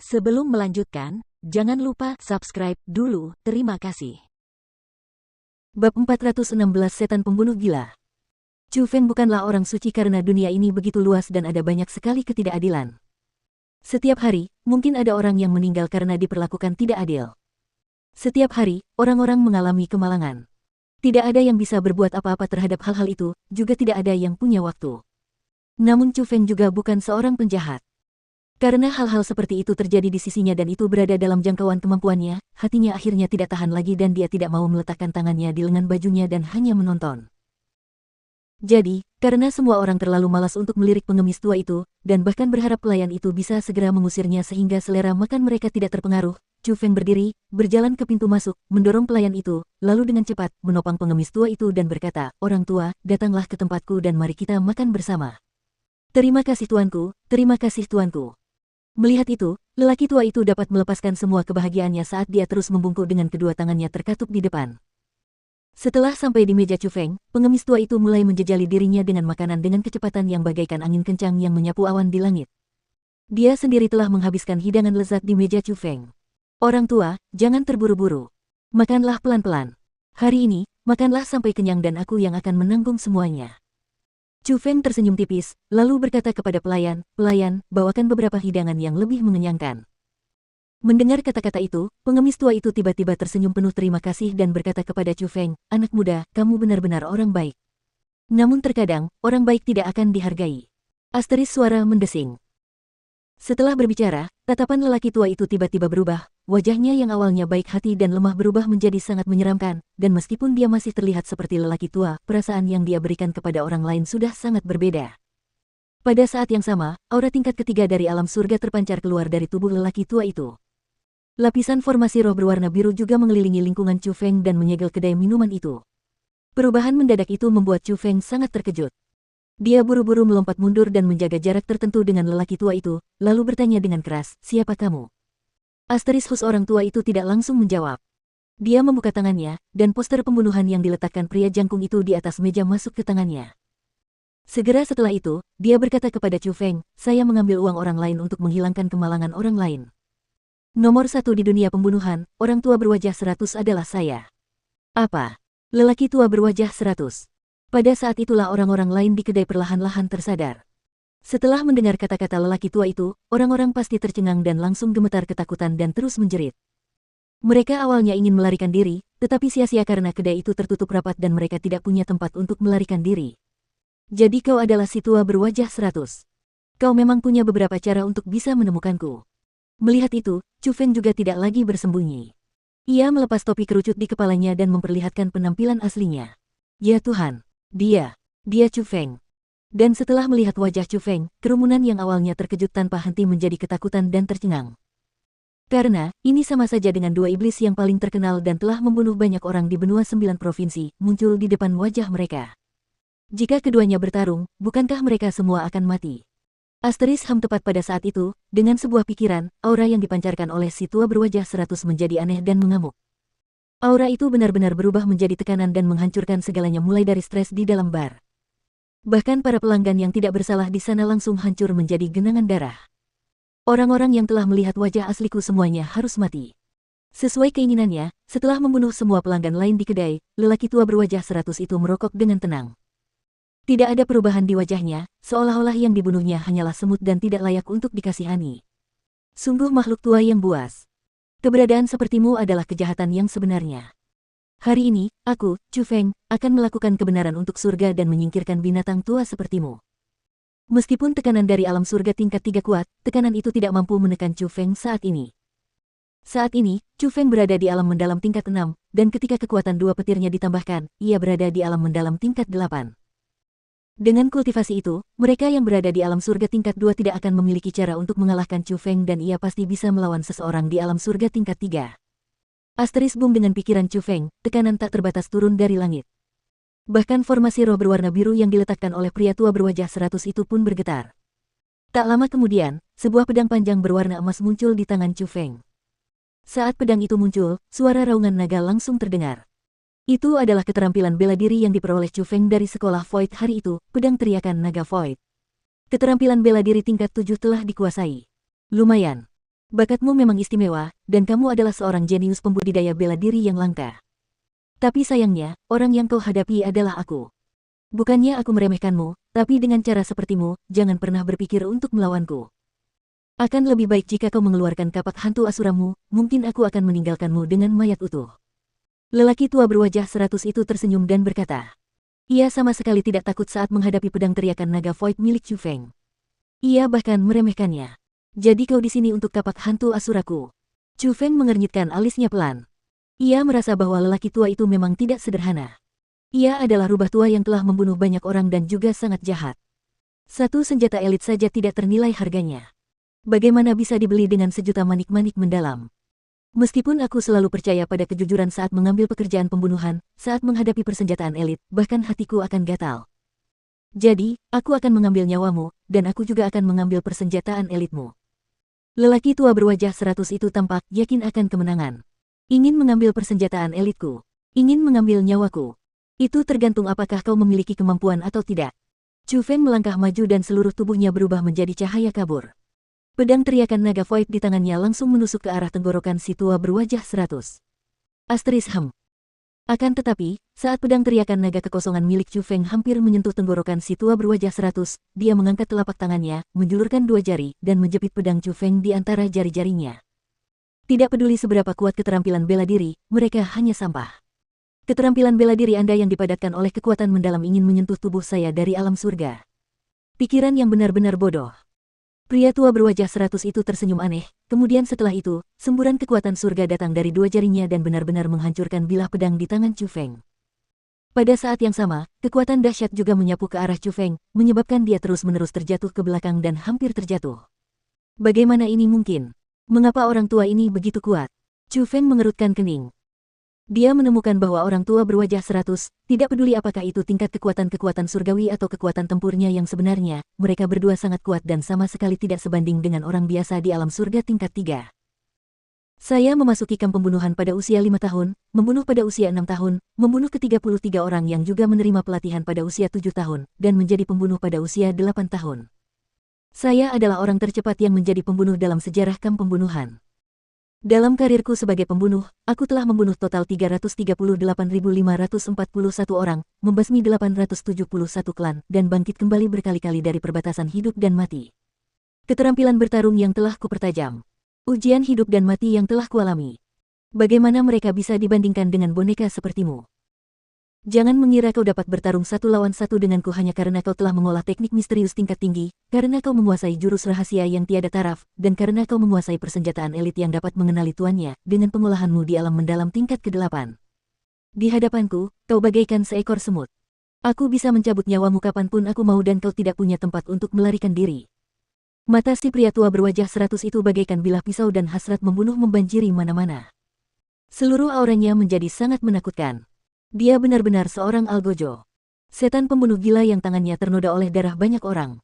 Sebelum melanjutkan, jangan lupa subscribe dulu, terima kasih. Bab 416 Setan Pembunuh Gila. Chu Feng bukanlah orang suci karena dunia ini begitu luas dan ada banyak sekali ketidakadilan. Setiap hari, mungkin ada orang yang meninggal karena diperlakukan tidak adil. Setiap hari, orang-orang mengalami kemalangan. Tidak ada yang bisa berbuat apa-apa terhadap hal-hal itu, juga tidak ada yang punya waktu. Namun Chu Feng juga bukan seorang penjahat. Karena hal-hal seperti itu terjadi di sisinya dan itu berada dalam jangkauan kemampuannya, hatinya akhirnya tidak tahan lagi dan dia tidak mau meletakkan tangannya di lengan bajunya dan hanya menonton. Jadi, karena semua orang terlalu malas untuk melirik pengemis tua itu, dan bahkan berharap pelayan itu bisa segera mengusirnya sehingga selera makan mereka tidak terpengaruh, Chu Feng berdiri, berjalan ke pintu masuk, mendorong pelayan itu, lalu dengan cepat menopang pengemis tua itu dan berkata, "Orang tua, datanglah ke tempatku dan mari kita makan bersama." "Terima kasih tuanku, terima kasih tuanku." Melihat itu, lelaki tua itu dapat melepaskan semua kebahagiaannya saat dia terus membungkuk dengan kedua tangannya terkatup di depan. Setelah sampai di meja Chu Feng, pengemis tua itu mulai menjejali dirinya dengan makanan dengan kecepatan yang bagaikan angin kencang yang menyapu awan di langit. Dia sendiri telah menghabiskan hidangan lezat di meja Chu Feng. "Orang tua, jangan terburu-buru. Makanlah pelan-pelan. Hari ini, makanlah sampai kenyang dan aku yang akan menanggung semuanya." Chu Feng tersenyum tipis, lalu berkata kepada pelayan, "Pelayan, bawakan beberapa hidangan yang lebih mengenyangkan." Mendengar kata-kata itu, pengemis tua itu tiba-tiba tersenyum penuh terima kasih dan berkata kepada Chu Feng, "Anak muda, kamu benar-benar orang baik. Namun terkadang, orang baik tidak akan dihargai." Asteris suara mendesing. Setelah berbicara, tatapan lelaki tua itu tiba-tiba berubah, wajahnya yang awalnya baik hati dan lemah berubah menjadi sangat menyeramkan, dan meskipun dia masih terlihat seperti lelaki tua, perasaan yang dia berikan kepada orang lain sudah sangat berbeda. Pada saat yang sama, aura tingkat ketiga dari alam surga terpancar keluar dari tubuh lelaki tua itu. Lapisan formasi roh berwarna biru juga mengelilingi lingkungan Chu Feng dan menyegel kedai minuman itu. Perubahan mendadak itu membuat Chu Feng sangat terkejut. Dia buru-buru melompat mundur dan menjaga jarak tertentu dengan lelaki tua itu, lalu bertanya dengan keras, "Siapa kamu?" Asteris Hus orang tua itu tidak langsung menjawab. Dia membuka tangannya, dan poster pembunuhan yang diletakkan pria jangkung itu di atas meja masuk ke tangannya. Segera setelah itu, dia berkata kepada Chu Feng, "Saya mengambil uang orang lain untuk menghilangkan kemalangan orang lain. Nomor 1 di dunia pembunuhan, orang tua berwajah 100 adalah saya." "Apa?" Lelaki tua berwajah 100. Pada saat itulah orang-orang lain di kedai perlahan-lahan tersadar. Setelah mendengar kata-kata lelaki tua itu, orang-orang pasti tercengang dan langsung gemetar ketakutan dan terus menjerit. Mereka awalnya ingin melarikan diri, tetapi sia-sia karena kedai itu tertutup rapat dan mereka tidak punya tempat untuk melarikan diri. "Jadi kau adalah si tua berwajah 100. Kau memang punya beberapa cara untuk bisa menemukanku." Melihat itu, Chu Feng juga tidak lagi bersembunyi. Ia melepas topi kerucut di kepalanya dan memperlihatkan penampilan aslinya. "Ya Tuhan, dia Chu Feng." Dan setelah melihat wajah Chu Feng, kerumunan yang awalnya terkejut tanpa henti menjadi ketakutan dan tercengang. Karena, ini sama saja dengan dua iblis yang paling terkenal dan telah membunuh banyak orang di benua 9 provinsi, muncul di depan wajah mereka. Jika keduanya bertarung, bukankah mereka semua akan mati? Asteris Ham tepat pada saat itu, dengan sebuah pikiran, aura yang dipancarkan oleh si tua berwajah 100 menjadi aneh dan mengamuk. Aura itu benar-benar berubah menjadi tekanan dan menghancurkan segalanya mulai dari stres di dalam bar. Bahkan para pelanggan yang tidak bersalah di sana langsung hancur menjadi genangan darah. Orang-orang yang telah melihat wajah asliku semuanya harus mati. Sesuai keinginannya, setelah membunuh semua pelanggan lain di kedai, lelaki tua berwajah 100 itu merokok dengan tenang. Tidak ada perubahan di wajahnya, seolah-olah yang dibunuhnya hanyalah semut dan tidak layak untuk dikasihani. Sungguh makhluk tua yang buas. Keberadaan sepertimu adalah kejahatan yang sebenarnya. Hari ini, aku, Chu Feng, akan melakukan kebenaran untuk surga dan menyingkirkan binatang tua sepertimu." Meskipun tekanan dari alam surga tingkat 3 kuat, tekanan itu tidak mampu menekan Chu Feng saat ini. Saat ini, Chu Feng berada di alam mendalam tingkat 6, dan ketika kekuatan dua petirnya ditambahkan, ia berada di alam mendalam tingkat 8. Dengan kultivasi itu, mereka yang berada di alam surga tingkat 2 tidak akan memiliki cara untuk mengalahkan Chu Feng dan ia pasti bisa melawan seseorang di alam surga tingkat 3. Asteris boom dengan pikiran Chu Feng, tekanan tak terbatas turun dari langit. Bahkan formasi roh berwarna biru yang diletakkan oleh pria tua berwajah 100 itu pun bergetar. Tak lama kemudian, sebuah pedang panjang berwarna emas muncul di tangan Chu Feng. Saat pedang itu muncul, suara raungan naga langsung terdengar. Itu adalah keterampilan bela diri yang diperoleh Chu Feng dari sekolah Void hari itu, pedang teriakan naga Void. Keterampilan bela diri tingkat 7 telah dikuasai. Lumayan. Bakatmu memang istimewa, dan kamu adalah seorang jenius pembudidaya bela diri yang langka. Tapi sayangnya, orang yang kau hadapi adalah aku. Bukannya aku meremehkanmu, tapi dengan cara sepertimu, jangan pernah berpikir untuk melawanku. Akan lebih baik jika kau mengeluarkan kapak hantu asuramu, mungkin aku akan meninggalkanmu dengan mayat utuh. Lelaki tua berwajah 100 itu tersenyum dan berkata. Ia sama sekali tidak takut saat menghadapi pedang teriakan naga void milik Chu Feng. Ia bahkan meremehkannya. Jadi kau di sini untuk kapak hantu asuraku. Chu Feng mengernyitkan alisnya pelan. Ia merasa bahwa lelaki tua itu memang tidak sederhana. Ia adalah rubah tua yang telah membunuh banyak orang dan juga sangat jahat. Satu senjata elit saja tidak ternilai harganya. Bagaimana bisa dibeli dengan sejuta manik-manik mendalam? Meskipun aku selalu percaya pada kejujuran saat mengambil pekerjaan pembunuhan, saat menghadapi persenjataan elit, bahkan hatiku akan gatal. Jadi, aku akan mengambil nyawamu, dan aku juga akan mengambil persenjataan elitmu. Lelaki tua berwajah 100 itu tampak yakin akan kemenangan. Ingin mengambil persenjataan elitku. Ingin mengambil nyawaku. Itu tergantung apakah kau memiliki kemampuan atau tidak. Chu Feng melangkah maju dan seluruh tubuhnya berubah menjadi cahaya kabur. Pedang teriakan naga void di tangannya langsung menusuk ke arah tenggorokan si tua berwajah 100. Akan tetapi, saat pedang teriakan naga kekosongan milik Chu Feng hampir menyentuh tenggorokan si tua berwajah 100, dia mengangkat telapak tangannya, menjulurkan dua jari, dan menjepit pedang Chu Feng di antara jari-jarinya. Tidak peduli seberapa kuat keterampilan bela diri, mereka hanya sampah. Keterampilan bela diri Anda yang dipadatkan oleh kekuatan mendalam ingin menyentuh tubuh saya dari alam surga. Pikiran yang benar-benar bodoh. Pria tua berwajah 100 itu tersenyum aneh, kemudian setelah itu, semburan kekuatan surga datang dari dua jarinya dan benar-benar menghancurkan bilah pedang di tangan Chu Feng. Pada saat yang sama, kekuatan dahsyat juga menyapu ke arah Chu Feng, menyebabkan dia terus-menerus terjatuh ke belakang dan hampir terjatuh. Bagaimana ini mungkin? Mengapa orang tua ini begitu kuat? Chu Feng mengerutkan kening. Dia menemukan bahwa orang tua berwajah 100, tidak peduli apakah itu tingkat kekuatan surgawi atau kekuatan tempurnya yang sebenarnya, mereka berdua sangat kuat dan sama sekali tidak sebanding dengan orang biasa di alam surga tingkat 3. Saya memasuki kamp pembunuhan pada usia 5 tahun, membunuh pada usia 6 tahun, membunuh ke-33 orang yang juga menerima pelatihan pada usia 7 tahun, dan menjadi pembunuh pada usia 8 tahun. Saya adalah orang tercepat yang menjadi pembunuh dalam sejarah kamp pembunuhan. Dalam karirku sebagai pembunuh, aku telah membunuh total 338.541 orang, membasmi 871 klan, dan bangkit kembali berkali-kali dari perbatasan hidup dan mati. Keterampilan bertarung yang telah kupertajam. Ujian hidup dan mati yang telah kualami. Bagaimana mereka bisa dibandingkan dengan boneka sepertimu? Jangan mengira kau dapat bertarung satu lawan satu denganku hanya karena kau telah mengolah teknik misterius tingkat tinggi, karena kau menguasai jurus rahasia yang tiada taraf, dan karena kau menguasai persenjataan elit yang dapat mengenali tuannya, dengan pengolahanmu di alam mendalam tingkat ke-8. Di hadapanku, kau bagaikan seekor semut. Aku bisa mencabut nyawamu kapanpun aku mau dan kau tidak punya tempat untuk melarikan diri. Mata si pria tua berwajah 100 itu bagaikan bilah pisau dan hasrat membunuh membanjiri mana-mana. Seluruh auranya menjadi sangat menakutkan. Dia benar-benar seorang algojo. Setan pembunuh gila yang tangannya ternoda oleh darah banyak orang.